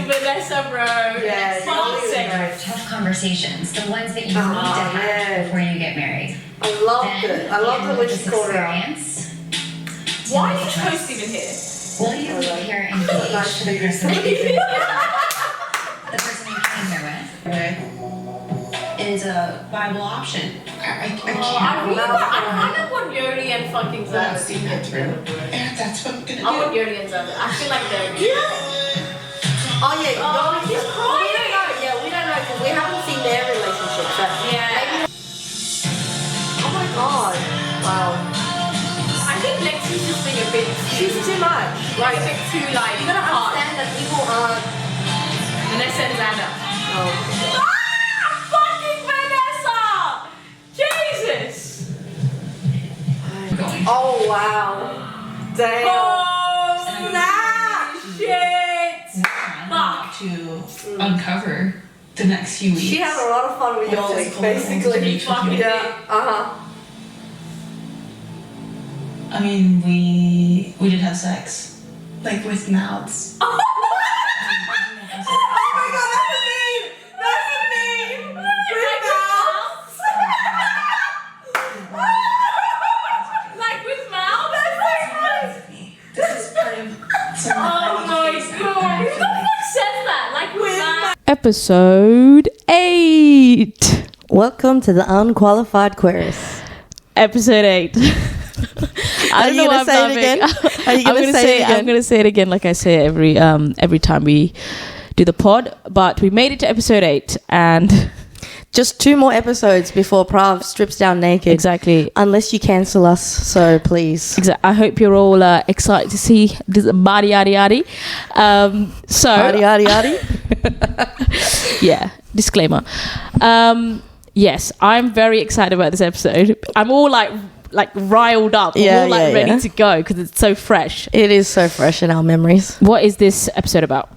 Vanessa, bro. Yeah, tough conversations, the ones that you need to have before you get married. I loved it. I loved it when she called her out. Why is this host even here? Will you appear engaged to the person that you the person you came here with? Okay. Is a viable option. I can't. I kind of want Yodi and fucking Xander. See it through. And that's what I'm gonna do. I want Yodi and Xander. I feel like they're. Oh yeah. Oh, he's crying. We don't know. Yeah, we don't know because we haven't seen their relationship. But Yeah. oh my god. Wow. I think Lexi's just being a bit. She's too much. Like a bit too like. You gotta hard. understand that people aren't. Vanessa and Xander. Oh. Fucking Vanessa! Jesus! Oh wow. Damn. Oh snap! Shit! Fuck. To uncover the next few weeks. She had a lot of fun with Yoli, basically. Fucking Yeah. I mean, we did have sex, like with mouths. Oh my god, that's a meme! That's a meme! With mouths! Like with mouth? That's so funny! This is part of some Oh my god! Who the fuck says that? Like with mouth? Episode 8. Welcome to the Unqualified Queers. Episode 8. I don't know why I'm laughing. Are you gonna say it again? I'm gonna say it again, like I say every time we do the pod. But we made it to episode 8, and Just 2 more episodes before Prav strips down naked. exactly. Unless you cancel us, so please. I hope you're all excited to see this body yadi yadi. So Yadi yadi yadi. yeah, disclaimer. Yes, I'm very excited about this episode. I'm all like riled up. Yeah, I'm all like yeah, ready yeah. to go because it's so fresh. It is so fresh in our memories. What is this episode about?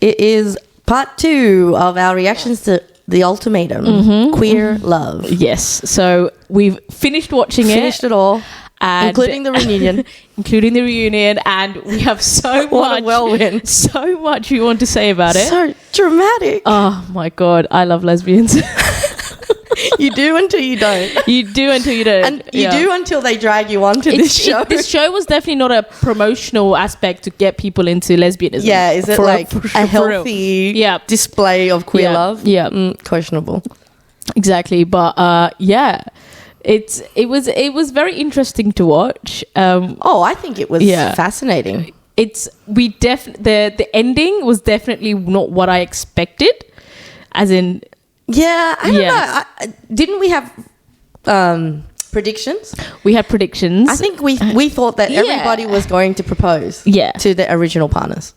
It is part 2 of our reactions to The Ultimatum. Queer Love. Yes. So we've finished watching Finished it all, and including the reunion. and we have so What much a whirlwind. so much we want to say about it. So dramatic. Oh my god, I love lesbians. You do until you don't. You do until you don't. And you do until they drag you onto this show. This show was definitely not a promotional aspect to get people into lesbianism. Yeah, is it like a real. healthy Yeah. display of queer Yeah, love? yeah. Questionable. Exactly, but yeah, it was very interesting to watch. I think it was Yeah. fascinating. The ending was definitely not what I expected, as in. Yeah, I don't Yes. know. Didn't we have predictions? We had predictions. I think we thought that Yeah. everybody was going to propose Yeah. to the original partners.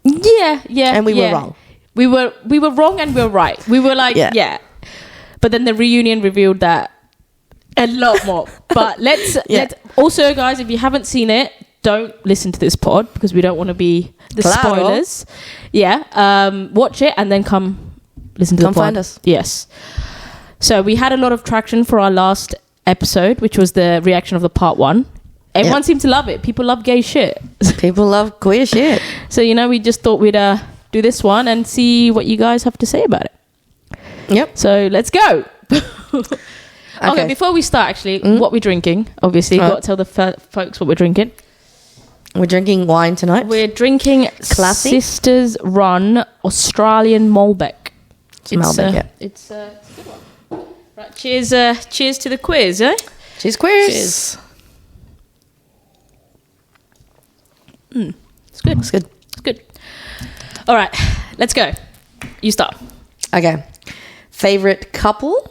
Yeah. And we were wrong. We were wrong and we were right. We were like, Yeah. yeah. But then the reunion revealed that a lot more. But let's also, guys, if you haven't seen it, don't listen to this pod because we don't want to be the Claro. spoilers. Yeah. Watch it and then come listen to Come the pod. find us. Yes. So we had a lot of traction for our last episode, which was the reaction of the part 1. Everyone seemed to love it. People love gay shit. People love queer shit. So, we just thought we'd do this one and see what you guys have to say about it. Yep. So, let's go. Okay, before we start, actually, what we're drinking. Obviously, Right. got to tell the folks what we're drinking. We're drinking wine tonight. We're drinking Classy. Sisters Run Australian Malbec. Malbec, yeah. It's a good one. Right, cheers to the quiz, eh? Cheers, queers. Cheers. It's good. It's good. It's good. All right, let's go. You start. Okay. Favorite couple?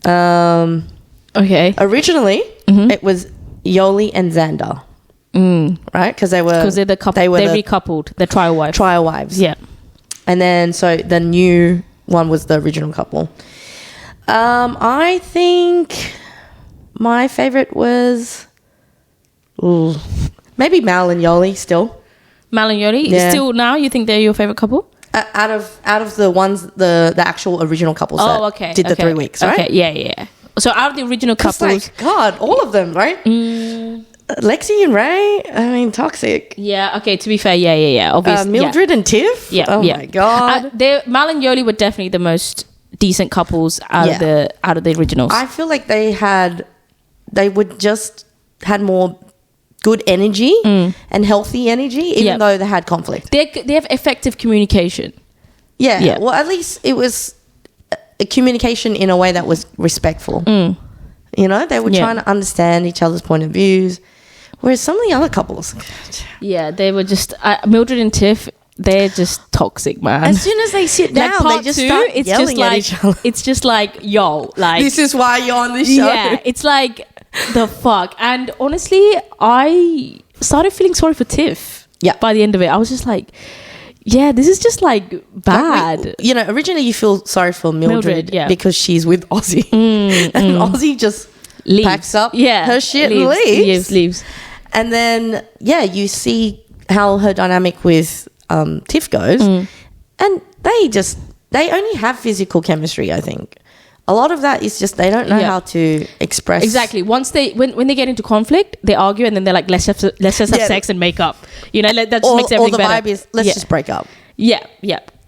Okay. Originally, it was Yoli and Xander. Right? Because they're the couple. They recoupled. They're trial wives. trial wives. Yeah. And then, so the new one was the original couple. I think my favorite was maybe Mal and Yoli still. Mal and Yoli. Yeah. Still now, you think they're your favorite couple? Out of the ones, the actual original couples that did the 3 weeks, right? Okay, yeah. So out of the original 'Cause, couples, like, God, all of them, right? Lexi and Ray, I mean, toxic. Yeah. Okay. To be fair, yeah. Obviously, Mildred and Tiff. Yeah. Oh my god. Mal and Yoli were definitely the most decent couples out of the originals. I feel like they would just had more good energy and healthy energy, even though they had conflict. They have effective communication. Yeah. Well, at least it was a communication in a way that was respectful. You know, they were trying to understand each other's point of views. Whereas some of the other couples, they were just Mildred and Tiff. They're just toxic, man. as soon as they sit down, they just start yelling at each other. It's just like, yo, like This is why you're on this show. Yeah, it's like the fuck. And honestly, I started feeling sorry for Tiff. Yeah. By the end of it, I was just like, yeah, this is just like bad. Like originally you feel sorry for Mildred because she's with Ozzy. And Ozzy just Leaves. packs up Yeah, her shit and leaves. And then, you see how her dynamic with Tiff goes. And they only have physical chemistry, I think. A lot of that is just they don't know how to express. Exactly. Once when they get into conflict, they argue and then they're like, let's just have sex and make up. That just makes everything better. Or the vibe is, let's just break up. Yeah.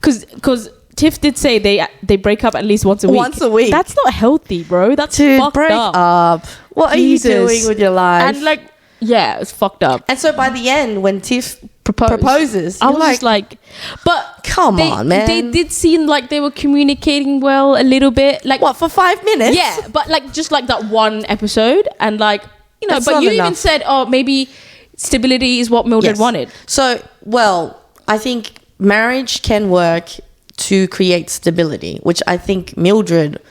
Because Tiff did say they break up at least once a week. Once a week. That's not healthy, bro. That's To fucked break up. What Jesus. are you doing with your life? And it's fucked up. And so by the end, when Tiff proposes, I was just like, but come on, man. They did seem like they were communicating well a little bit. Like what, for 5 minutes? Yeah, but just that one episode, and That's but you not even enough. said, oh, maybe stability is what Mildred wanted. So, I think marriage can work to create stability, which I think Mildred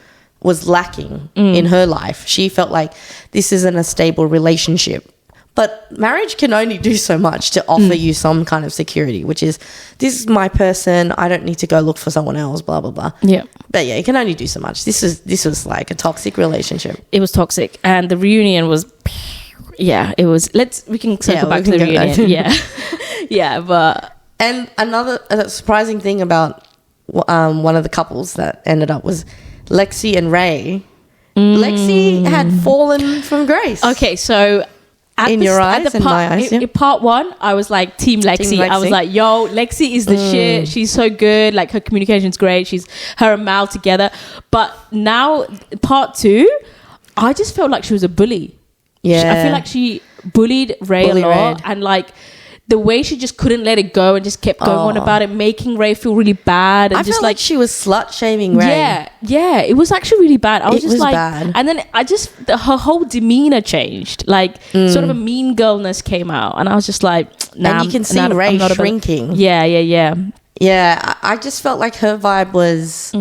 was lacking in her life. She felt like this isn't a stable relationship. But marriage can only do so much to offer you some kind of security, which is, this is my person. I don't need to go look for someone else, blah, blah, blah. Yeah. But it can only do so much. This was like a toxic relationship. It was toxic. And the reunion was, it was, we can circle back to the reunion. Yeah. But. And another surprising thing about one of the couples that ended up was Lexi and Ray. Lexi had fallen from grace. Okay, so in my eyes, in part one, I was like Team Lexi. I was like, yo, Lexi is the shit. She's so good. Like, her communication's great. Her and Mal together. But now, part two, I just felt like she was a bully. Yeah. I feel like she bullied Ray a lot. And the way she just couldn't let it go and just kept going on about it, making Ray feel really bad. And I just felt like she was slut-shaming Ray. Yeah, it was actually really bad. I was It just was like, bad. and then her whole demeanor changed. Sort of a mean girlness came out, and I was just like, nah. And you can see Ray shrinking. Yeah. Yeah, I just felt like her vibe was,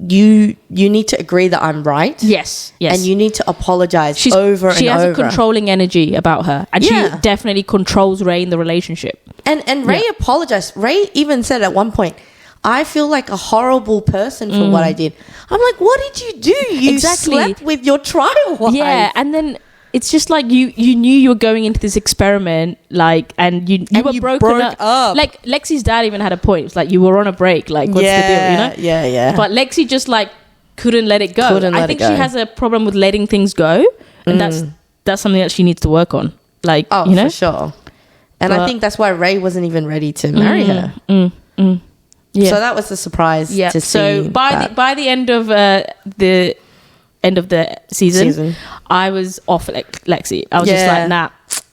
you need to agree that I'm right. Yes. And you need to apologize over and over. She has a controlling energy about her, and she definitely controls Ray in the relationship. And Ray apologized. Ray even said at one point, I feel like a horrible person for what I did. I'm like, what did you do? You slept with your trial wife. Yeah, and then it's just like you knew you were going into this experiment, and you were broken up. Like, Lexi's dad even had a point. It's like, you were on a break. Like, what's the deal? Yeah. But Lexi just couldn't let it go. I think she has a problem with letting things go, and that's something that she needs to work on. For sure. And I think that's why Ray wasn't even ready to marry her. Yeah. So that was a surprise to see. So by the end of the season, I was off Lexi. I was just like, nah,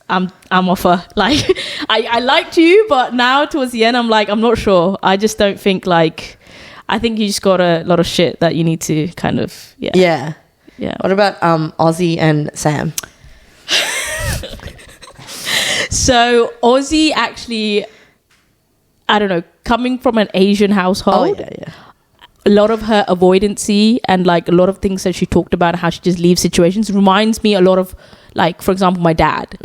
I'm off her. Like, I liked you, but now towards the end, I'm like, I'm not sure. I just don't think I think you just got a lot of shit that you need to kind of Yeah. What about Ozzy and Sam? So Ozzy actually, I don't know, coming from an Asian household. A lot of her avoidancy and a lot of things that she talked about, how she just leaves situations, reminds me a lot of, for example, my dad.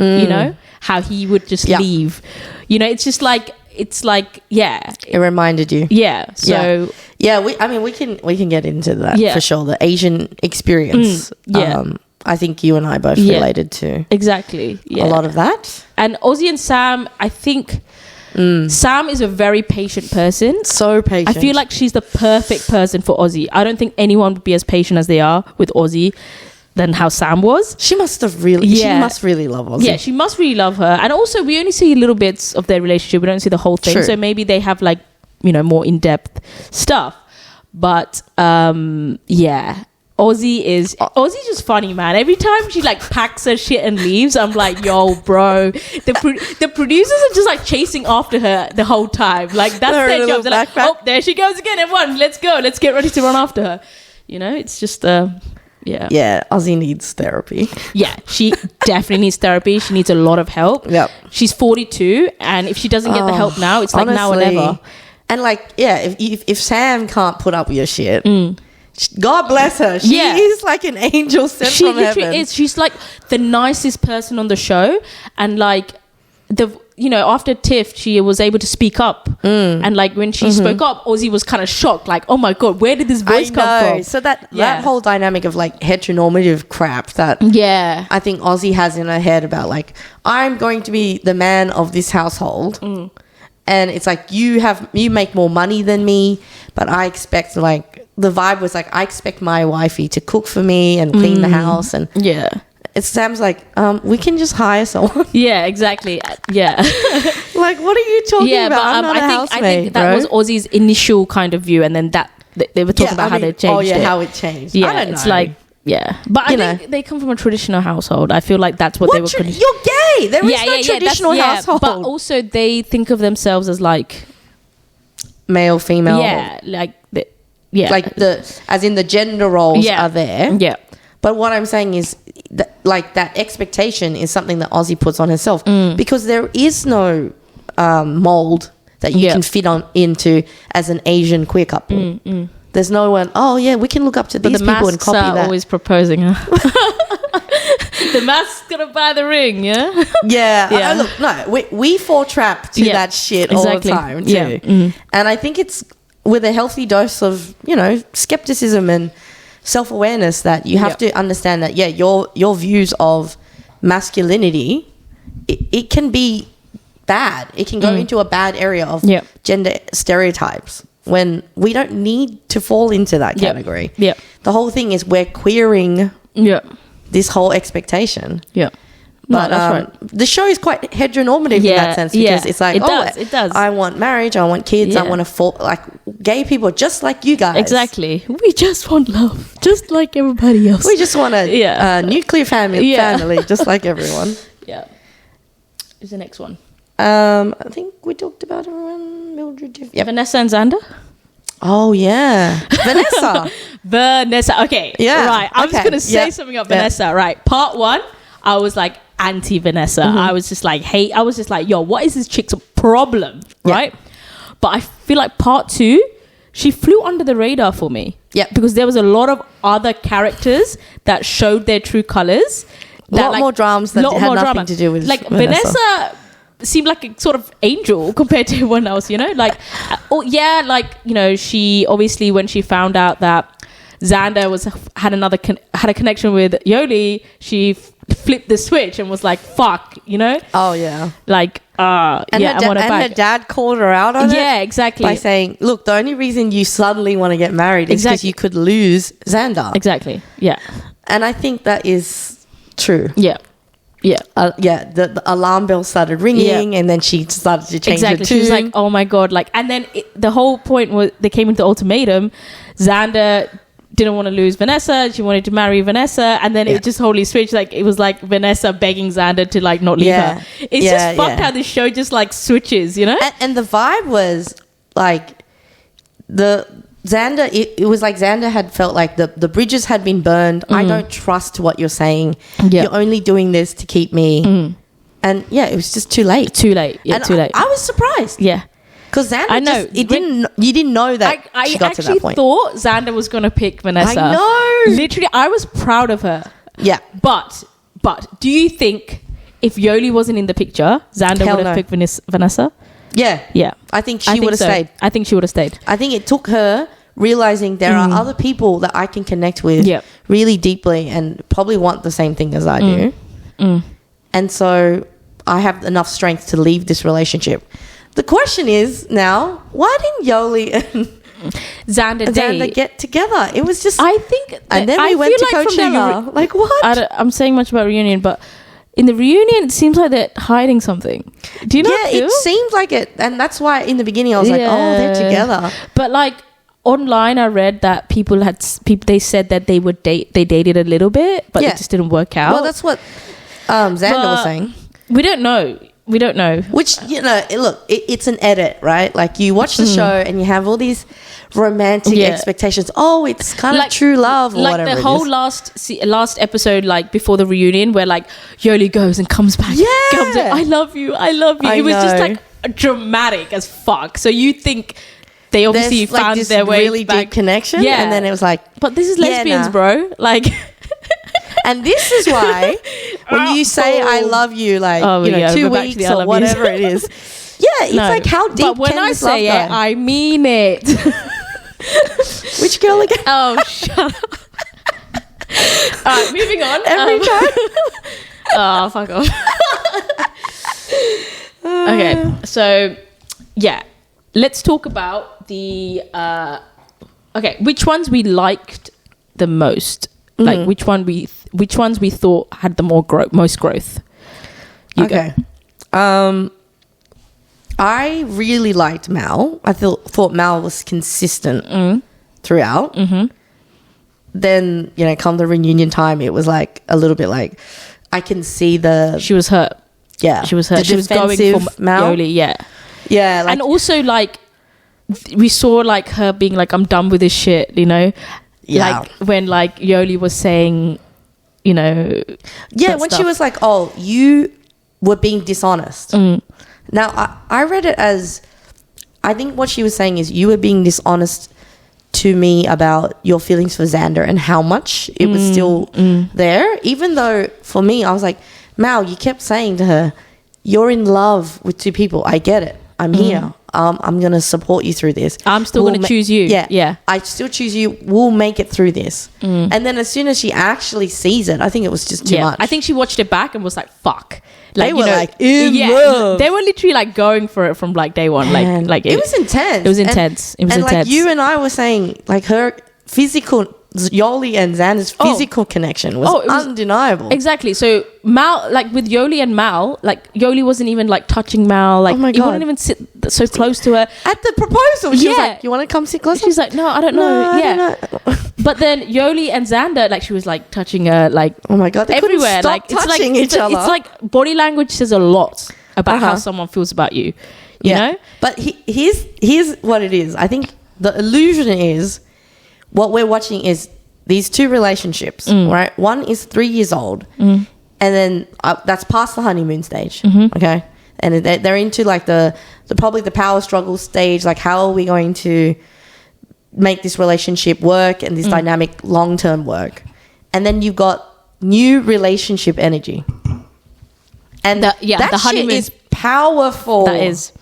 How he would just leave. It's just it reminded you. Yeah. So we can get into that for sure. The Asian experience. I think you and I both related to exactly a lot of that. And Ozzy and Sam, I think. Sam is a very patient person. So patient. I feel like she's the perfect person for Ozzy. I don't think anyone would be as patient as they are with Ozzy. than how Sam was. She must really love Ozzy. Yeah, she must really love her. And also, we only see little bits of their relationship. We don't see the whole thing. True. So maybe they have like, you know, more in-depth stuff. But yeah, Aussie's just funny, man. Every time she like packs her shit and leaves, I'm like, yo, bro. The producers are just like chasing after her the whole time. Like that's Her their little job. They're like, backpack. oh, there she goes again. Everyone, let's go. Let's get ready to run after her. You know, it's just yeah. Yeah, Ozzy needs therapy. Yeah, she definitely needs therapy. She needs a lot of help. Yep. She's 42, and if she doesn't get the help now, it's like now or Honestly. never. And like, yeah, if Sam can't put up with your shit, God bless her. She Yeah. is like an angel sent She from literally heaven. is. She's like the nicest person on the show, and like after Tiff, she was able to speak up, and like when she spoke up, Ozzy was kind of shocked, like, oh my god, where did this voice come from? So that Yeah. whole dynamic of like heteronormative crap that Yeah, I think Ozzy has in her head about like, I'm going to be the man of this household. And it's like, you make more money than me, but I expect, like, the vibe was like, I expect my wifey to cook for me and clean the house. And yeah, it Sam's like, we can just hire someone. yeah, exactly. Yeah. Like, what are you talking Yeah, about? but I'm not a I housemate, think that bro. was Aussie's initial kind of view, and then that they were talking about how they changed Oh yeah, it. how it changed. Yeah, I don't know. it's like, yeah, but You I think they come from a traditional household. I feel like that's what they were. you're gay. There is no traditional household. But also they think of themselves as like Male, female. yeah, like Like as in the gender roles Yeah. are there. yeah, But what I'm saying is, like, that expectation is something that Ozzy puts on herself because there is no mold that you Yeah. can fit into as an Asian queer couple. There's no one. Oh yeah, we can look up to but these the people and masks copy are that. always proposing her. The mask's gonna buy the ring, yeah. Yeah. Yeah. Look, no, we fall trap to Yeah, that shit all the exactly. time too. Yeah. And I think it's with a healthy dose of, skepticism and self-awareness that you have to understand that, your views of masculinity, it can be bad. It can go into a bad area of gender stereotypes when we don't need to fall into that category. Yeah. The whole thing is we're queering Yeah. this whole expectation. Yeah. But that's right. the show is quite heteronormative in that sense because it's like, it does. I want marriage, I want kids, I Yeah. want to fall like gay people just like you guys. Exactly. We just want love, just like everybody else. We just want a nuclear family, just like everyone. Yeah. Who's the next one? I think we talked about everyone. Mildred. Yep. Vanessa and Xander. Oh yeah, Vanessa. Vanessa. Okay. Yeah. Right. I'm just Okay. gonna say Yeah. something about Yeah. Vanessa. Right. Part 1, I was like anti Vanessa. I was just like, hey, I was just like, yo, what is this chick's problem? Yeah. Right. But I feel like part 2, she flew under the radar for me. Yeah. Because there was a lot of other characters that showed their true colors. A lot more dramas that had nothing to do with like Vanessa. Vanessa seemed like a sort of angel compared to everyone else, like she obviously, when she found out that Xander had a connection with Yoli, she flipped the switch and was like, fuck, Oh yeah. like And I want it back. her dad called her out on it. Yeah, exactly. By saying, look, the only reason you suddenly want to get married is because Exactly. you could lose Xander. Exactly. Yeah. And I think that is true. Yeah. Yeah. The alarm bell started ringing and then she started to change Exactly. it She was like, oh my God. And then the whole point was they came into Ultimatum. Xander didn't want to lose Vanessa. She wanted to marry Vanessa. And then it just wholly switched. Like, it was like Vanessa begging Xander to like not leave her. It's just fucked how this show just like switches, And the vibe was like Xander, it was like Xander had felt like the bridges had been burned. I don't trust what you're saying. Yeah. You're only doing this to keep me. And it was just too late. Too late. Yeah, and too late. I was surprised. Yeah. Because Xander, I know. you didn't know that I she got to actually that point. thought Xander was going to pick Vanessa. I know. Literally, I was proud of her. Yeah. But do you think if Yoli wasn't in the picture, Xander Hell would have no. picked Vanessa? Yeah. Yeah. I think she would have stayed. I think she would have stayed. I think it took her realizing there are other people that I can connect with really deeply and probably want the same thing as I do. And so I have enough strength to leave this relationship. The question is now, why didn't Yoli and Xander date. get together. It was just. I think, and then we went to Coachella. Like what? I'm saying much about reunion, but in the reunion, it seems like they're hiding something. Do you know? Yeah, it seemed like it, and that's why in the beginning I was like, oh, they're together. But like online, I read that people they said that they dated a little bit, but it just didn't work out. Well, that's what Xander was saying. We don't know. Which, look, it's an edit, right? Like you watch the show and you have all these romantic expectations. Oh, it's kind of true love or whatever. Like the whole last episode, like before the reunion, where like Yoli goes and comes back. Yeah. Comes in, I love you. It was just like dramatic as fuck. So you think they obviously found this their way really back. deep connection. Yeah. And then it was like, but this is lesbians, bro. Like. And this is why when you say I love you, like 2 weeks or whatever it is, it's like how deep. But when can I this say love it, go? I mean it. Which girl again? Oh, shut up. All right, moving on. Every time. Oh, fuck off. Okay, so let's talk about the. Okay, which ones we liked the most? Like which ones we thought had the most growth? You go. I really liked Mal. I thought Mal was consistent throughout. Then come the reunion time, it was like a little bit like I can see she was hurt. Yeah, she was hurt. She was going for Mal. Yoli. Yeah. Like, and also like we saw like her being like, I'm done with this shit, like when like Yoli was saying, when she was like, oh, you were being dishonest. Now I read it as, I think what she was saying is you were being dishonest to me about your feelings for Xander and how much it was still there, even though for me I was like, Mal, you kept saying to her, you're in love with two people. I get it. I'm here. I'm going to support you through this. I'm still going to choose you. Yeah. I still choose you. We'll make it through this. And then as soon as she actually sees it, I think it was just too much. I think she watched it back and was like, fuck. Like, they were like in love. They were literally like going for it from like day one. Man, Like it was intense. It was intense. Like you and I were saying, like her physical, Yoli and Xander's physical connection was undeniable. Exactly. So Mal, like with Yoli and Mal, like Yoli wasn't even like touching Mal. Like he wouldn't even sit so close to her. At the proposal, she was like, you want to come sit closer? She's like, no, I don't know. I don't know. But then Yoli and Xander, like she was like touching her, like oh my God, they everywhere. Like touching each other. It's like body language says a lot about how someone feels about you. You know? But here's what it is. I think the illusion is what we're watching is these two relationships, right? One is 3 years old, and then that's past the honeymoon stage, okay? And they're into like the probably the power struggle stage. Like, how are we going to make this relationship work and this dynamic long-term work? And then you've got new relationship energy, and that the honeymoon shit is powerful. That is.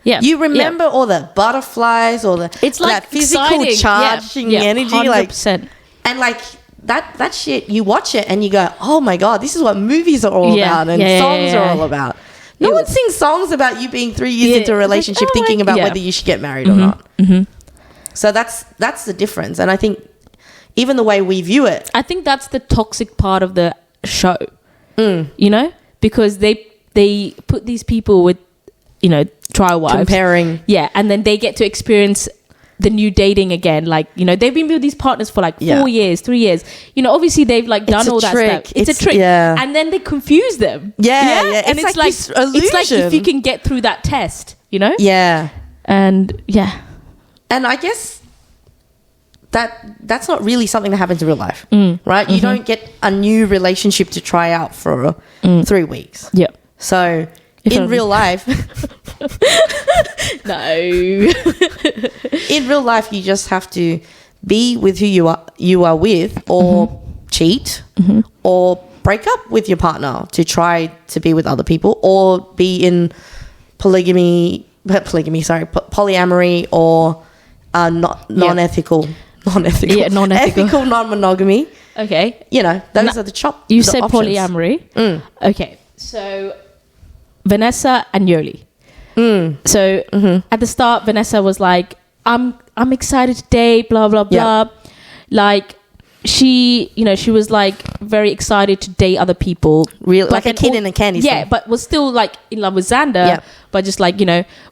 Yeah, you remember all the butterflies, or it's like that physical exciting. charging energy, 100%. like, and like that shit. You watch it and you go, "Oh my God, this is what movies are all about, and songs are all about." No one sings songs about you being 3 years into a relationship, thinking about whether you should get married or not. So that's the difference, and I think even the way we view it, I think that's the toxic part of the show. Because they put these people with trial wives, comparing, and then they get to experience the new dating again. Like they've been with these partners for like 4 years, 3 years. Obviously they've like done all that stuff. It's a trick, and then they confuse them. And it's like this illusion. It's like if you can get through that test, and I guess that's not really something that happens in real life, right? You don't get a new relationship to try out for 3 weeks. So in real life, no. In real life, you just have to be with who you are with, or cheat, or break up with your partner to try to be with other people, or be in polyamory, or non-ethical, ethical non-monogamy. Okay, those are the You said options. polyamory. Okay, so Vanessa and Yoli. So at the start, Vanessa was like, I'm I'm excited to date, blah blah blah. Like she was like very excited to date other people, Real, like a kid in a candy store. Yeah, but was still like in love with Xander. Yeah. But just like,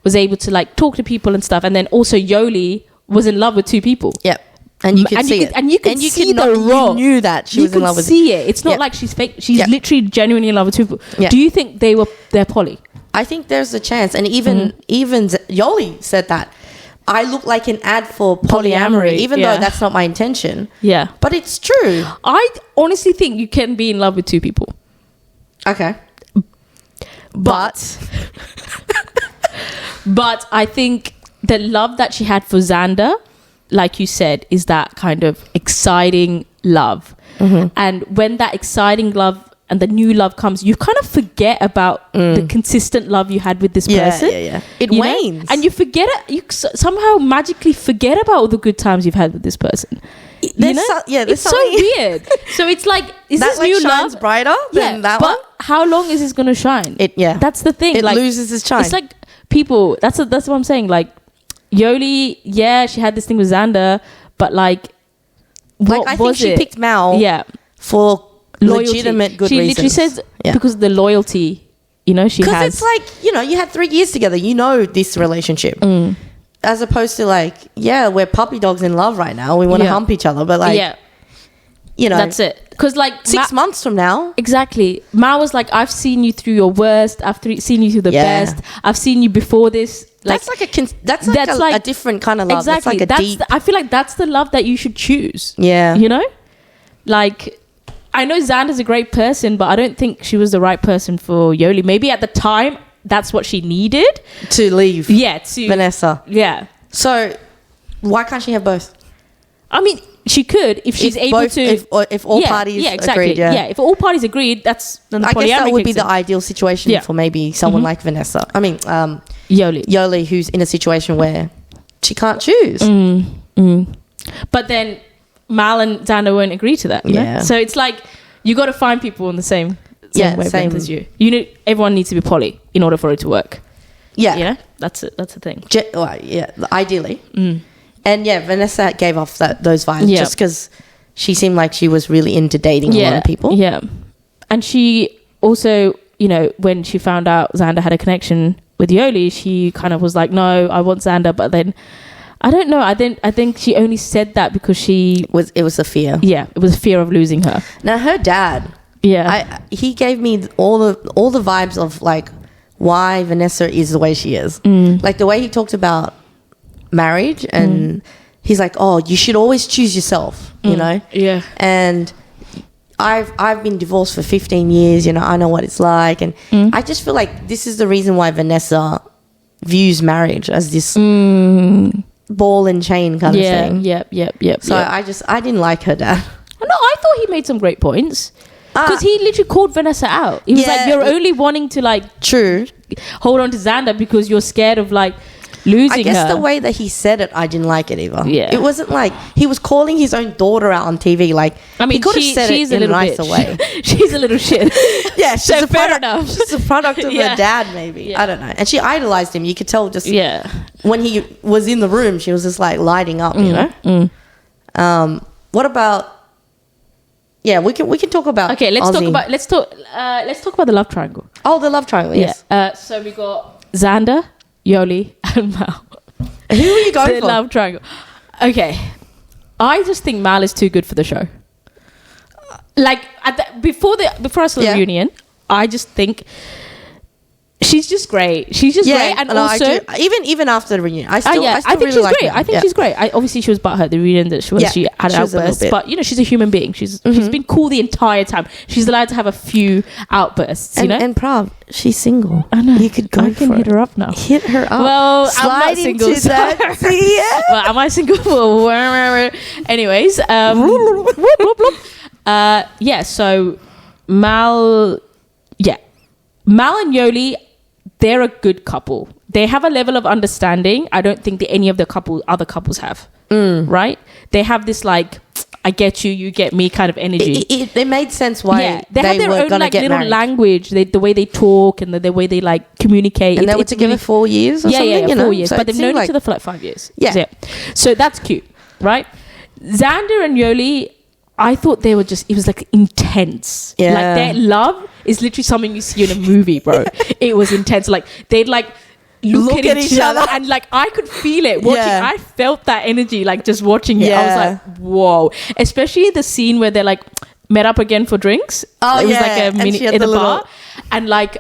was able to like talk to people and stuff. And then also Yoli was in love with 2 people. Yeah. And you could see it. And you could see the you knew that she was in love with You could see it. It's not like she's fake. She's literally genuinely in love with 2 people. Yeah. Do you think they're poly? I think there's a chance. And even Yoli said that. I look like an ad for polyamory, even though that's not my intention. Yeah. But it's true. I honestly think you can be in love with 2 people. Okay. But But I think the love that she had for Xander, like you said, is that kind of exciting love. And when that exciting love and the new love comes, you kind of forget about the consistent love you had with this person. Yeah. It you know? wanes. And you forget it. You somehow magically forget about all the good times you've had with this person. There's It's so weird. So it's like, is that this like new shines love brighter than that one? but how long is this going to shine? That's the thing. It like, loses its shine. It's like people. That's what I'm saying. Like Yoli, she had this thing with Xander, but like, what I was think she it? picked Mal. Yeah, for loyalty. legitimate good she reasons. literally says Yeah. because of the loyalty, she has. Because it's like, you had 3 years together. You know this relationship. As opposed to like, we're puppy dogs in love right now. We want to hump each other. But like, that's it. Because like 6 months from now. Exactly. Ma was like, I've seen you through your worst. I've seen you through the best. I've seen you before this. Like, that's like a different kind of love. Exactly. That's like a deep. I feel like that's the love that you should choose. Yeah. Like, I know Xander's a great person, but I don't think she was the right person for Yoli. Maybe at the time, that's what she needed. To leave. Yeah. To Vanessa. Yeah. So, why can't she have both? I mean, she could if she's able to. If all parties exactly. agreed. Yeah. If all parties agreed, that's then the I guess that polyamory would be kicks the in. ideal situation for maybe someone like Vanessa. I mean, Yoli, who's in a situation where she can't choose. But then Mal and Xander won't agree to that. Yeah. So it's like you got to find people on the same wavelength same. as you. Everyone needs to be poly in order for it to work. Yeah. That's it. That's the thing. Ideally. And Vanessa gave off those vibes just because she seemed like she was really into dating a lot of people. Yeah. And she also, when she found out Xander had a connection with Yoli, she kind of was like, no, I want Xander. But then, I don't know. I think she only said that because it was a fear. Yeah. It was a fear of losing her. Now, her dad, he gave me all the vibes of like why Vanessa is the way she is. Like the way he talked about marriage and he's like, oh, you should always choose yourself, Yeah. And I've been divorced for 15 years, I know what it's like, and I just feel like this is the reason why Vanessa views marriage as this ball and chain kind of thing. Yep. So I didn't like her dad. No, I thought he made some great points. Because he literally called Vanessa out. He was like, you're only wanting to like True. hold on to Xander because you're scared of like losing I guess her. the way that he said it, I didn't like it either. Yeah. It wasn't like he was calling his own daughter out on TV. Like, I mean, he could have said she's it in a little nicer bitch. way. She's a little shit. Yeah, she's So a fair product, enough. She's a product of Yeah. her dad, maybe. Yeah. I don't know. And she idolized him. You could tell just when he was in the room, she was just like lighting up, What about? Yeah, we can talk about. Okay, let's Aussie. talk about the love triangle. Oh, the love triangle. Yes. Yeah. So we got Xander, Yoli, and Mal. Who are you going The for? love triangle. Okay, I just think Mal is too good for the show. Like before our reunion, I just think she's just great. She's just great, and no, also even after the reunion, I still I think really she's like great. her. I think she's great. Obviously, she was butthurt at the reunion that she had she an was a little outburst, bit. but she's a human being. She's been cool the entire time. She's allowed to have a few outbursts. And Prav, she's single. I know. You could go I can for hit it. her up now. Hit her up. Well, Slide I'm not single. into that. Well, am I single? Anyways, so Mal and Yoli, they're a good couple. They have a level of understanding I don't think that any of the other couples have. Right? They have this like, I get you, you get me kind of energy. It made sense why they have their were own gonna like get little married. language, the way they talk and the way they like communicate. And they were It's together really- 4 years or something, yeah, you know? 4 years. So But it they've seemed known each other for like 5 years. Yeah. So that's cute, right? Xander and Yoli, I thought they were just, it was like intense. Yeah. Like their love is literally something you see in a movie, bro. It was intense. Like they'd like look at each other and like I could feel it watching. Yeah. I felt that energy like just watching it. I was Yeah. like, whoa. Especially the scene where they're like met up again for drinks. Oh, it was yeah. like a And mini she had in the the bar. little- And like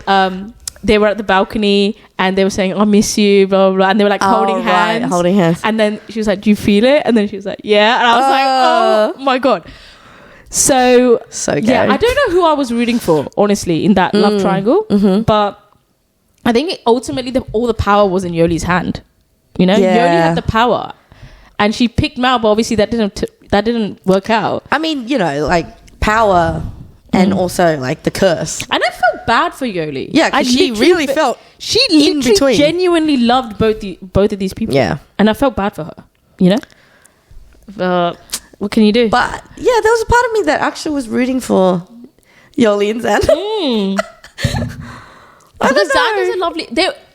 they were at the balcony and they were saying, I miss you, blah, blah, blah. And they were like holding hands. Holding hands. And then she was like, do you feel it? And then she was like, yeah. And I was like, oh my God. So So yeah, gay. I don't know who I was rooting for, honestly, in that love triangle. Mm-hmm. But I think ultimately all the power was in Yoli's hand. You know, Yeah. Yoli had the power. And she picked Mal, but obviously that didn't work out. I mean, you know, like power and also like the curse. And I felt bad for Yoli. Yeah, 'cause I she literally really felt she in literally between. genuinely loved both of these people. Yeah. And I felt bad for her, you know? What can you do? But yeah, there was a part of me that actually was rooting for Yoli and Xander. I Because don't know. Xander's a lovely.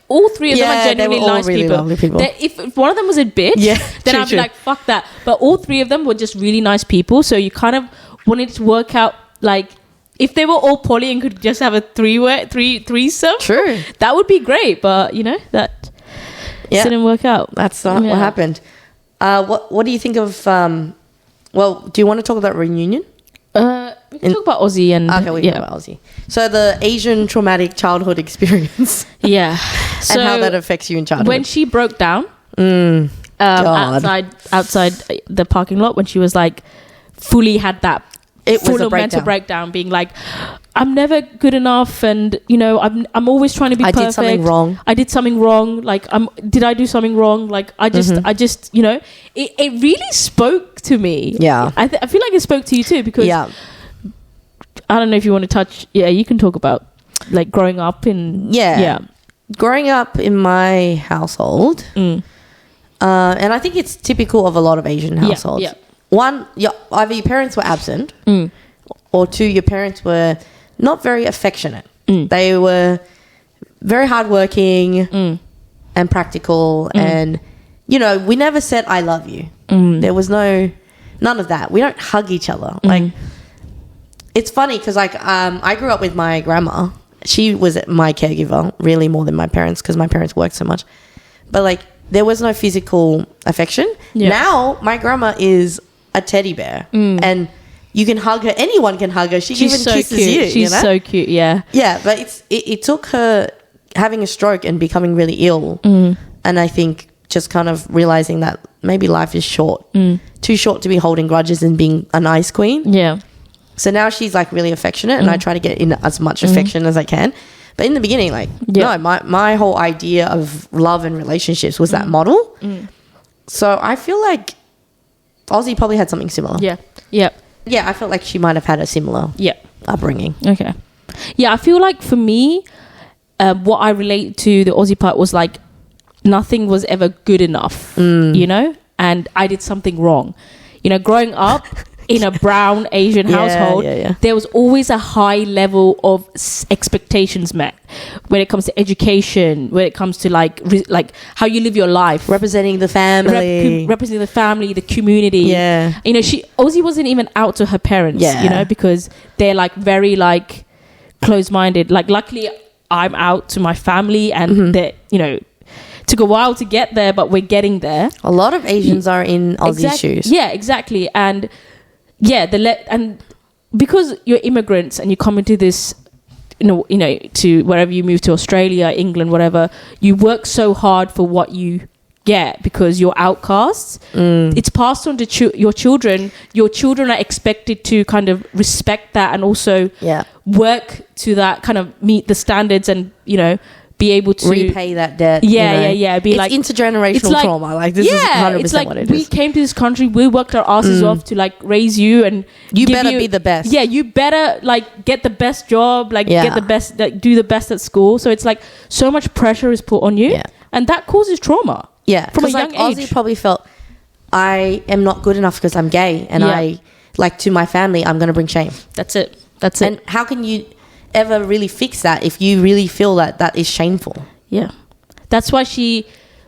All three of them Yeah, are they genuinely were all nice really people. lovely people. If one of them was a bitch, Yeah, then true, I'd be true. like, fuck that. But all three of them were just really nice people. So you kind of wanted to work out, like, if they were all poly and could just have a threesome, True. that would be great. But you know that Yeah. didn't work out. That's not Yeah. what happened. What do you think of? Well, do you want to talk about reunion? We can talk about Aussie and Okay, we can talk about Aussie. So the Asian traumatic childhood experience yeah. and how that affects you in childhood. When she broke down God. outside the parking lot, when she was like fully had that It was full a of mental breakdown. breakdown, being like, I'm never good enough, and you know, I'm always trying to be I perfect. did something wrong. I did something wrong. Like, did I do something wrong? Like, I just, you know, it really spoke to me. Yeah. I feel like it spoke to you too, because Yeah. I don't know if you want to touch. Yeah, you can talk about like growing up in. Yeah. Growing up in my household, and I think it's typical of a lot of Asian households. yeah. One, either your parents were absent, or two, your parents were not very affectionate. They were very hardworking and practical, and you know, we never said "I love you." There was none of that. We don't hug each other. Like, it's funny because like I grew up with my grandma. She was my caregiver really more than my parents because my parents worked so much. But like, there was no physical affection. Yeah. Now my grandma is a teddy bear, and you can hug her. Anyone can hug her. She She's even so kisses cute. you. She's you know? so cute. Yeah. Yeah, but it took her having a stroke and becoming really ill, and I think just kind of realizing that maybe life is short, too short to be holding grudges and being a nice queen. Yeah. So now she's like really affectionate, and I try to get in as much affection as I can. But in the beginning, like, Yeah. no, my whole idea of love and relationships was that model. So I feel like Aussie probably had something similar. Yeah. Yeah. Yeah, I felt like she might have had a similar Yeah. upbringing. Okay. Yeah, I feel like for me, what I relate to the Aussie part was like nothing was ever good enough, you know, and I did something wrong. You know, growing up in a brown Asian household, there was always a high level of expectations met when it comes to education, when it comes to like how you live your life, Representing the family. representing the family, the community. Yeah. You know, Aussie wasn't even out to her parents, Yeah. you know, because they're like very like closed-minded. Like, luckily I'm out to my family, and they, you know, took a while to get there, but we're getting there. A lot of Asians are in Aussie shoes. Yeah, exactly. And yeah, and because you're immigrants and you come into this, you know, to wherever you move to, Australia, England, whatever, you work so hard for what you get because you're outcasts. It's passed on to your children. Your children are expected to kind of respect that and also work to that, kind of meet the standards and, you know, be able to repay that debt. Yeah. Be it's like intergenerational like, trauma. Like, this is 100% it's like what it we is. came to this country, we worked our asses off to like raise you, and You give better be the best. Yeah, you better like get the best job, like get the best, like do the best at school. So it's like so much pressure is put on you, and that causes trauma. Yeah, from a like young age. Aussie probably felt I am not good enough because I'm gay, and I like to my family, I'm going to bring shame. That's it. That's it. And how can you ever really fix that if you really feel that that is shameful? Yeah. That's why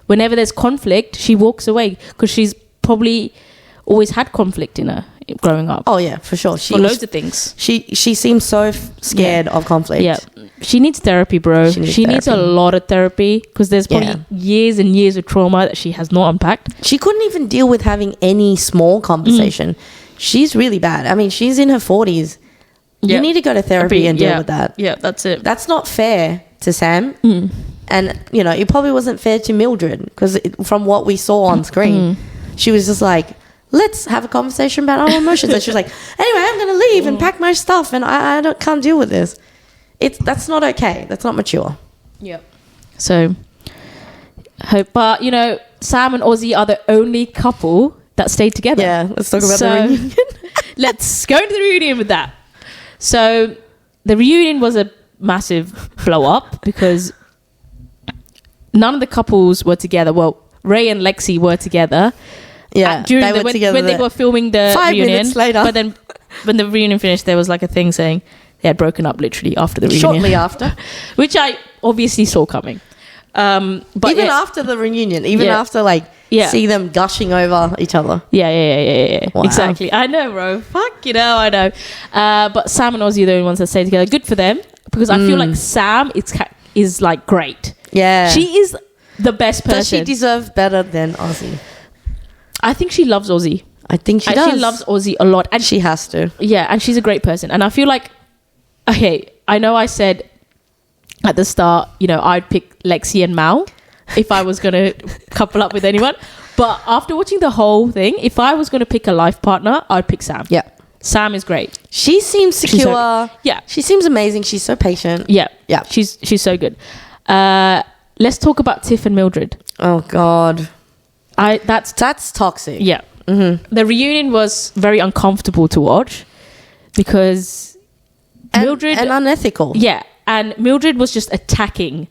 whenever there's conflict, she walks away, because she's probably always had conflict in her growing up. Oh yeah, for sure. For loads of things. She seems so scared of conflict. Yeah. She needs therapy, bro. She needs a lot of therapy, because there's probably years and years of trauma that she has not unpacked. She couldn't even deal with having any small conversation. She's really bad. I mean, she's in her 40s. You need to go to therapy and deal with that. Yeah, that's it. That's not fair to Sam. And, you know, it probably wasn't fair to Mildred, because from what we saw on screen, she was just like, let's have a conversation about our emotions. And she was like, anyway, I'm going to leave and pack my stuff, and I can't deal with this. That's not okay. That's not mature. Yep. So, but, you know, Sam and Ozzy are the only couple that stayed together. Yeah, let's talk about the reunion. Let's go into the reunion with that. So, the reunion was a massive blow up, because none of the couples were together. Well, Ray and Lexi were together. Yeah, when they were filming the 5 reunion. minutes later. But then when the reunion finished, there was like a thing saying they had broken up literally after the reunion. Shortly after. Which I obviously saw coming. But even after the reunion, after see them gushing over each other. Yeah. Wow. Exactly. I know, bro. Fuck, I know. But Sam and Ozzy are the only ones that stay together. Good for them, because I feel like Sam is like great. Yeah. She is the best person. Does she deserve better than Ozzy? I think she loves Ozzy. I think she does. She loves Ozzy a lot. And she has to. Yeah, and she's a great person. And I feel like, okay, I know I said at the start, I'd pick Lexi and Mal if I was going to couple up with anyone. But after watching the whole thing, if I was going to pick a life partner, I'd pick Sam. Yeah. Sam is great. She seems secure. Yeah. She seems amazing. She's so patient. Yeah. Yeah. She's so good. Let's talk about Tiff and Mildred. Oh, God. That's toxic. Yeah. Mm-hmm. The reunion was very uncomfortable to watch, because Mildred... And unethical. Yeah. And Mildred was just attacking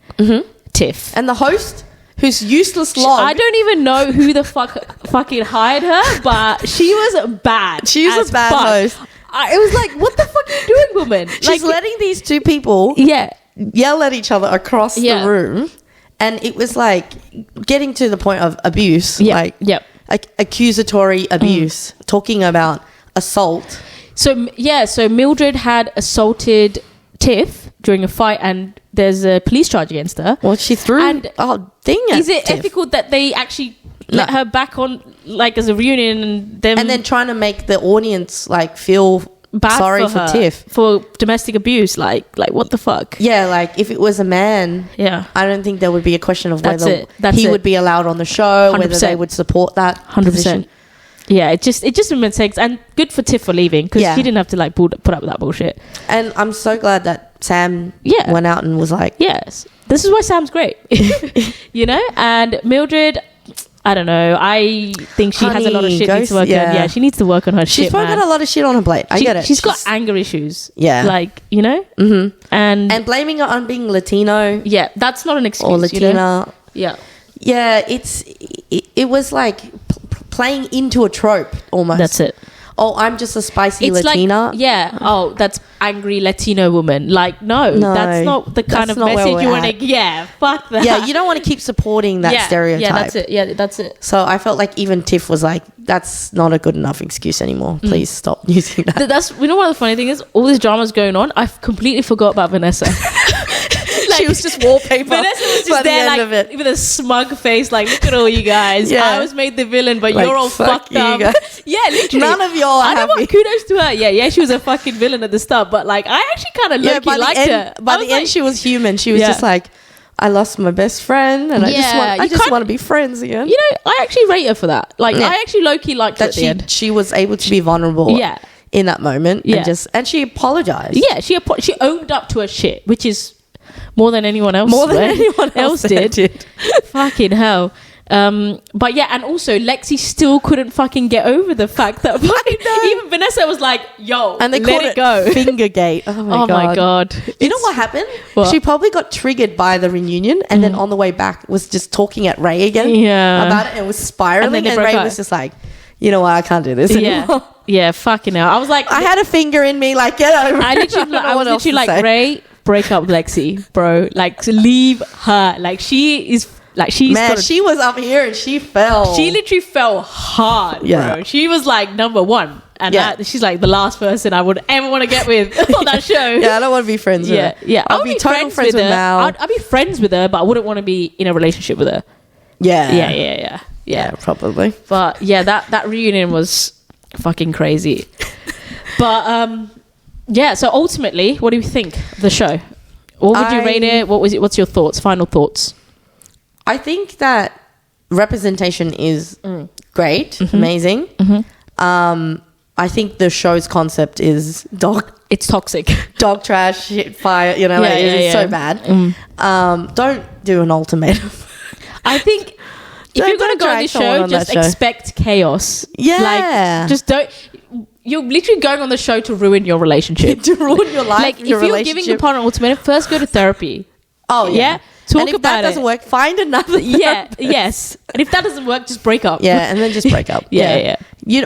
Tiff. And the host, whose useless log... I don't even know who the fucking hired her, but she was bad. She was a bad host. It was like, what the fuck are you doing, woman? She's letting these two people yell at each other across the room. And it was like getting to the point of abuse. Like accusatory abuse. Talking about assault. So Mildred had assaulted Tiff during a fight, and there's a police charge against her. Well, she threw a thing at Is it Tiff. ethical that they actually let her back on, like, as a reunion, and then trying to make the audience feel bad sorry for her, Tiff for domestic abuse? Like what the fuck? Yeah, like if it was a man, I don't think there would be a question of whether he would be allowed on the show, 100%. Whether they would support that 100%. Yeah, it just made mistakes, and good for Tiff for leaving, because she didn't have to put up with that bullshit. And I'm so glad that Sam went out and was like, yes, this is why Sam's great. And Mildred, I don't know, I think she has a lot of shit needs to work on. Yeah, she needs to work on her shit. She's probably got a lot of shit on her plate. I get it. She's got anger issues. Yeah, and blaming her on being Latino. Yeah, that's not an excuse. Or Latina. Yeah, it was like playing into a trope almost. That's it. Oh, I'm just a spicy Latina. Oh, that's angry Latino woman. No, that's not the kind of message you want to. Yeah, fuck that. Yeah, you don't want to keep supporting that stereotype. Yeah, that's it. Yeah, that's it. So I felt like even Tiff was like, that's not a good enough excuse anymore. Please stop using that. That's what the funny thing is. All this drama's going on. I completely forgot about Vanessa. She was just wallpaper. Vanessa was just there, with a smug face, look at all you guys. Yeah. I was made the villain, but you're all fucked up. Yeah, literally. None of y'all are happy. Kudos to her. Yeah, she was a fucking villain at the start, but I actually kind of low-key liked her. By the end, she was human. She was just like, I lost my best friend, and I just want to be friends again. I actually rate her for that. I actually low-key liked her at the end. She was able to be vulnerable. In that moment, and she apologized. Yeah, she owned up to her shit, which is more than anyone else. Did. Fucking hell. But yeah, and also Lexi still couldn't fucking get over the fact that even Vanessa was like, yo, and they let it go. Fingergate. Oh my god. You know what happened? What? She probably got triggered by the reunion, and then on the way back was just talking at Ray again about it, and was spiraling, and Ray was just like, you know what, I can't do this Yeah, anymore. yeah, fucking hell. I was like, I had a finger in me, like, get over I it. literally, don't know I what was else to literally like, say. Ray, break up with Lexi, bro. Like, leave her. Like, she is, like, she's Man, got a- she was up here and she fell. she literally fell hard, Yeah. bro. She was like number one. And Yeah. she's like the last person I would ever want to get with on that show. Yeah, I don't want to be friends with yeah, her. yeah. I'll be total friends with her. Mal. I'd be friends with her, but I wouldn't want to be in a relationship with her. Yeah. Yeah. Probably. But yeah, that reunion was fucking crazy. But yeah. So ultimately, what do you think of the show? What would you rate it? What was it? What's your thoughts? Final thoughts? I think that representation is great, Mm-hmm. amazing. I think the show's concept is It's toxic. dog trash, shit, fire. You know, Yeah, like, yeah, it's yeah. so bad. Don't do an ultimatum. I think if you're gonna Don't go on drag this someone show, on that just show. expect chaos. Yeah. Like, just don't. You're literally going on the show to ruin your relationship. to ruin your life, Like, if your you're relationship. giving your partner an ultimatum, first go to therapy. Oh Yeah? Talk and if about that doesn't it. work, find another. Yeah. therapist. Yes. And if that doesn't work, just break up. Yeah, and then just break up. Yeah.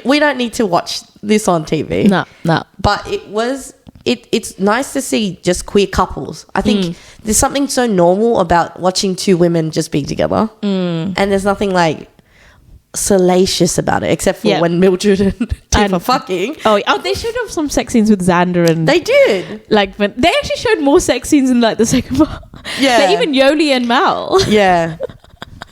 We don't need to watch this on TV. No. But it's nice to see just queer couples. I think Mm. there's something so normal about watching two women just be together. And there's nothing like salacious about it, except for Yeah. when Mildred and Tiff And- are fucking. Oh, they showed off some sex scenes with Xander and They did. like when they actually showed more sex scenes in like the second part. Yeah. Like, even Yoli and Mal. Yeah.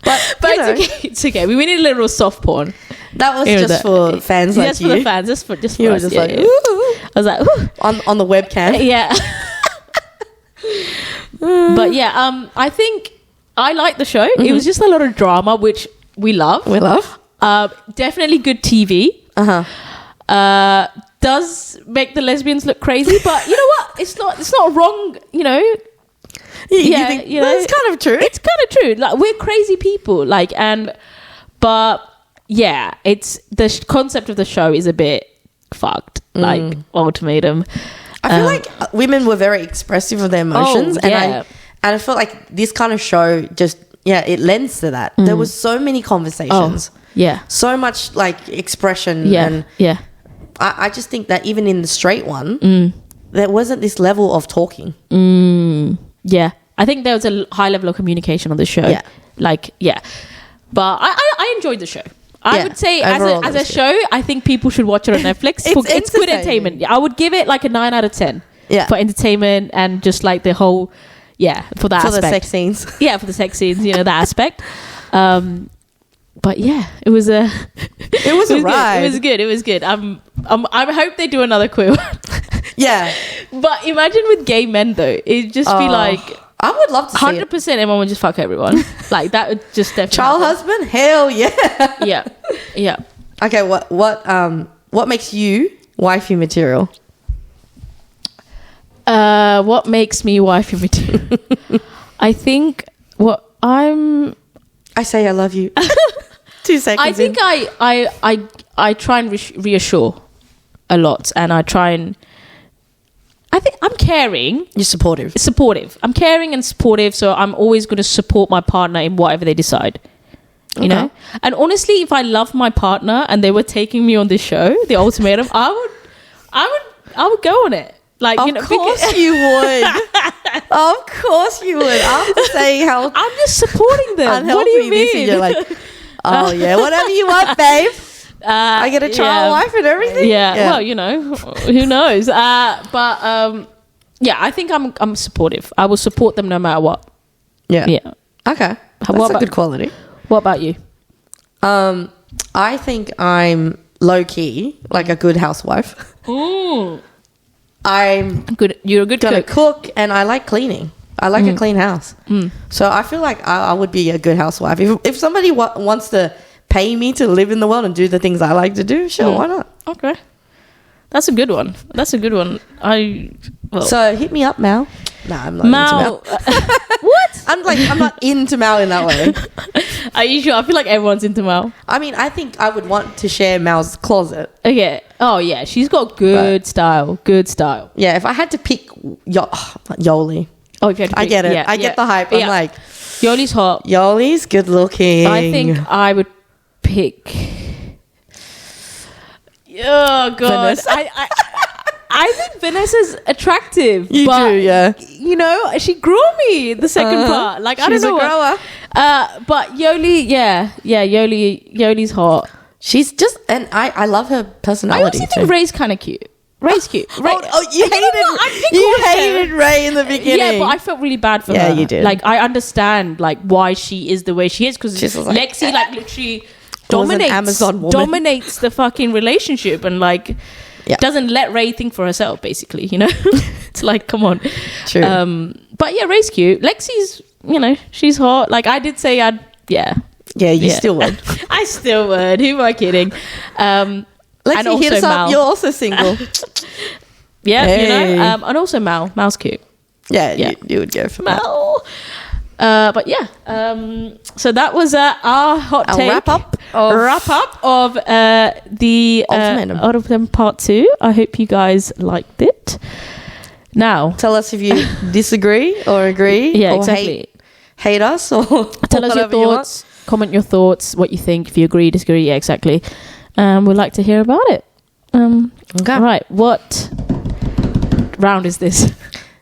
But But you know, it's okay. It's okay. We need a little soft porn. that was You know, just that- for fans like Just you. for the fans. Just for You were us. just Yeah, like, yeah. ooh, I was like, ooh. on the webcam. Yeah. But yeah, I think I liked the show. It was just a lot of drama, which we love. We love. Definitely good TV. Does make the lesbians look crazy, but you know what? It's not wrong. You know, You think, you know, that's kind of true. it's kind of true. Like, we're crazy people. Like, but yeah, it's the concept of the show is a bit fucked. Like Ultimatum. I feel like women were very expressive of their emotions, yeah. and I feel like this kind of show just it lends to that. There was so many conversations, Yeah. so much like expression, Yeah. and Yeah. I just think that even in the straight one, there wasn't this level of talking. Yeah, I think there was a high level of communication on the show. Yeah. Like, yeah. But I enjoyed the show. I Yeah, would say overall as it a was good. show, I think people should watch it on Netflix. It's It's good entertaining. entertainment. I would give it like a 9 out of 10. Yeah. For entertainment and just like the whole, for that For aspect. the sex scenes. Yeah, for the sex scenes, that aspect. But yeah, it was a It was a ride. It was good. I hope they do another queer one. Yeah. But imagine with gay men though, it'd just be like I would love to see 100% it. everyone would just fuck everyone. Like, that would just definitely Child happen. husband? Hell yeah. Yeah. Okay, what makes you wifey material? What makes me wifey material? I think I say I love you. 2 seconds. I think I try and reassure a lot, and I think I'm caring, you're supportive. supportive. I'm caring and supportive, so I'm always going to support my partner in whatever they decide. You know? And honestly, if I love my partner and they were taking me on this show, The Ultimatum, I would go on it. Like, Of course you would. Of course you would. After saying how I'm just supporting them. unhealthy What do you this mean? is, you're like, oh yeah, whatever you want, babe. I get a child, wife, and everything. Yeah. Well, who knows? But I think I'm supportive. I will support them no matter what. Yeah. Yeah. Okay. That's What a about- good quality. What about you? I think I'm low key, like a good housewife. I'm Good. You're a good gonna cook. cook, and I like cleaning. I like a clean house. So I feel like I would be a good housewife. If somebody wants to pay me to live in the world and do the things I like to do, sure, why not? Okay. That's a good one. So hit me up, Mal. Nah, I'm not Mal. into Mal. What? I'm not into Mal in that way. Are you sure? I feel like everyone's into Mal. I mean, I think I would want to share Mal's closet. Okay. Oh yeah, she's got good style. Good style. Yeah, if I had to pick Yoli. Oh, if you had to I pick- get it. yeah, I get the hype. I'm Yeah. like, Yoli's hot. Yoli's good looking. I think I would pick. Oh god, Vanessa. I think Vanessa's attractive. You but, do, yeah. You know, she grew on me the second part. Like I She's don't know. a grower. But Yoli, Yoli's hot. She's just, and I love her I personality also too. think Ray's kind of cute. Ray's cute. Ray, you hated Ray in the beginning. Yeah, but I felt really bad for her. Yeah, you did. Like I understand like why she is the way she is because She's like, Lexi like literally was an dominates Amazon woman. dominates the fucking relationship and like doesn't let Ray think for herself. Basically, you know, it's like come on. True. But yeah, Ray's cute. Lexi's, you know, she's hot. Like I did say, Yeah, you still would. I still would. Who am I kidding? Let's and hit also us up. Mal. You're also single. Yeah, Hey. you know, and also Mal's cute. Yeah, Yeah. You would go for Mal. Mal. But yeah, so that was our hot Our take. wrap up of the Ultimatum. Part 2. I hope you guys liked it. Now, Tell us if you disagree or agree. yeah, or exactly. Hate us or Tell us your whatever you want. thoughts. Comment your thoughts. What you think. If you agree, disagree. Yeah, exactly. We'd like to hear about it. Okay. All right. What round is this?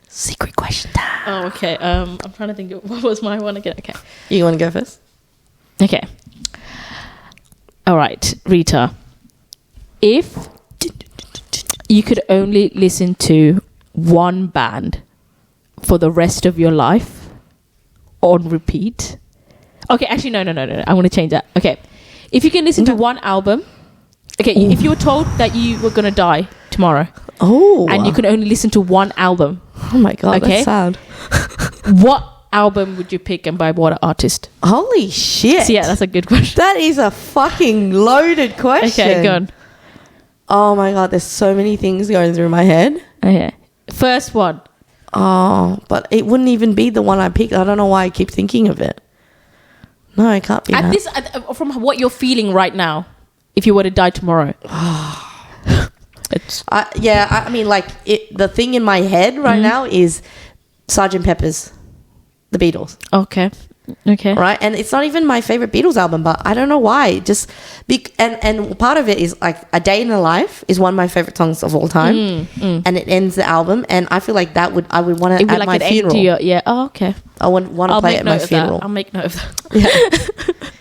Secret question time. Oh, okay. I'm trying to think of what was my one again. Okay. You want to go first? Okay. All right, Rita. If you could only listen to one band for the rest of your life on repeat. Okay, actually, no. I want to change that. Okay. If you can listen to one album. Okay, if you were told that you were going to die tomorrow. Oh. And you can only listen to one album. Oh my God, Okay. that's sad. What album would you pick and by what artist? Holy shit. So yeah, that's a good question. That is a fucking loaded question. Okay, go on. Oh my God, there's so many things going through my head. Okay. First one. Oh, but it wouldn't even be the one I picked. I don't know why I keep thinking of it. No, it can't be that. From what you're feeling right now, if you were to die tomorrow. I mean, like, the thing in my head right now is Sgt. Pepper's, The Beatles. Okay. Right? And it's not even my favorite Beatles album, but I don't know why. Just and part of it is like A Day in the Life is one of my favorite songs of all time, and it ends the album. And I feel like I would want it at my funeral. Oh, okay. I would want to play it at my funeral. I'll make note of that.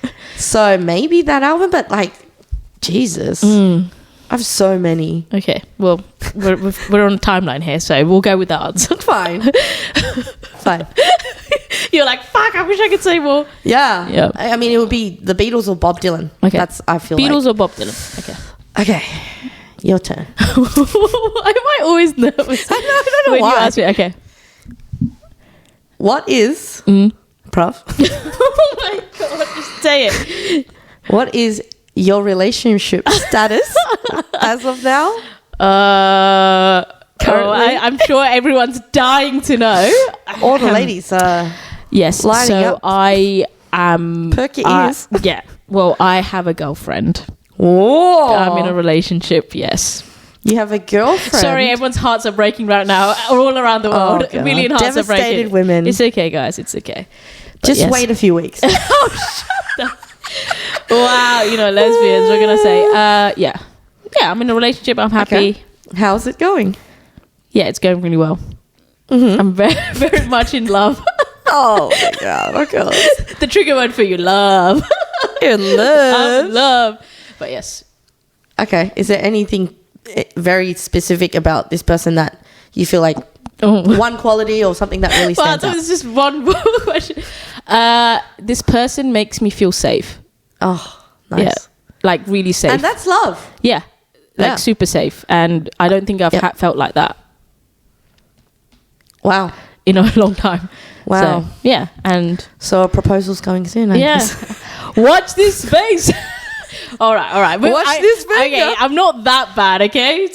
Yeah. So maybe that album, but like, Jesus, I have so many. Okay. Well, we're on a timeline here, so we'll go with that answer. Fine. You're like, fuck, I wish I could say more. Yeah. Yeah. I mean, it would be the Beatles or Bob Dylan. Okay. I feel Beatles like. or Bob Dylan. Okay. Okay. Your turn. Why am I always nervous? I don't know when why. you ask me? Okay. What is, Prof? Oh my god, just say it. What is your relationship status as of now? Currently? I'm sure everyone's dying to know. All the ladies Yes, lining so up. I am. Perk your ears. Yeah. Well, I have a girlfriend. Whoa. I'm in a relationship. Yes. You have a girlfriend. Sorry, everyone's hearts are breaking right now, all around the world. God. A million hearts are breaking. Devastated women. It's okay, guys. It's okay. But Just yes. wait a few weeks. Wow, lesbians. We're gonna say, yeah. I'm in a relationship. I'm happy. Okay. How's it going? Yeah, it's going really well. I'm very, very much in love. Oh my God. Okay. The trigger word for you, love. In love. I'm love. But yes. Okay. Is there anything very specific about this person that you feel like one quality or something that really stands out? It's just one more question. This person makes me feel safe. Oh, nice. Yeah, like really safe. And that's love. Yeah, like Yeah. super safe. And I don't think I've felt like that. Wow. In a long time. Wow. So, yeah, and So a proposal's going soon. I guess. Watch this space. All right. But Watch this space. Okay, I'm not that bad. Okay.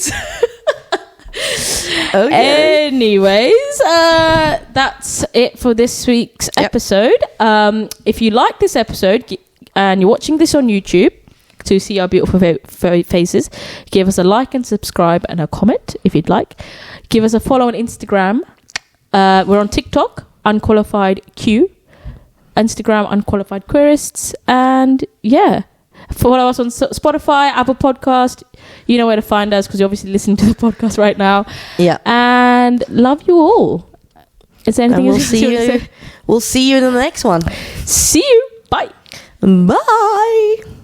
Okay. Anyways, that's it for this week's episode. If you like this episode and you're watching this on YouTube to see our beautiful faces, give us a like and subscribe and a comment if you'd like. Give us a follow on Instagram. We're on TikTok, Unqualified Q, Instagram, Unqualified Queerists, and yeah. Follow us on Spotify, Apple Podcast. You know where to find us because you're obviously listening to the podcast right now. Yeah. And love you all. Is there anything else you want to say? We'll see you in the next one. See you. Bye. Bye.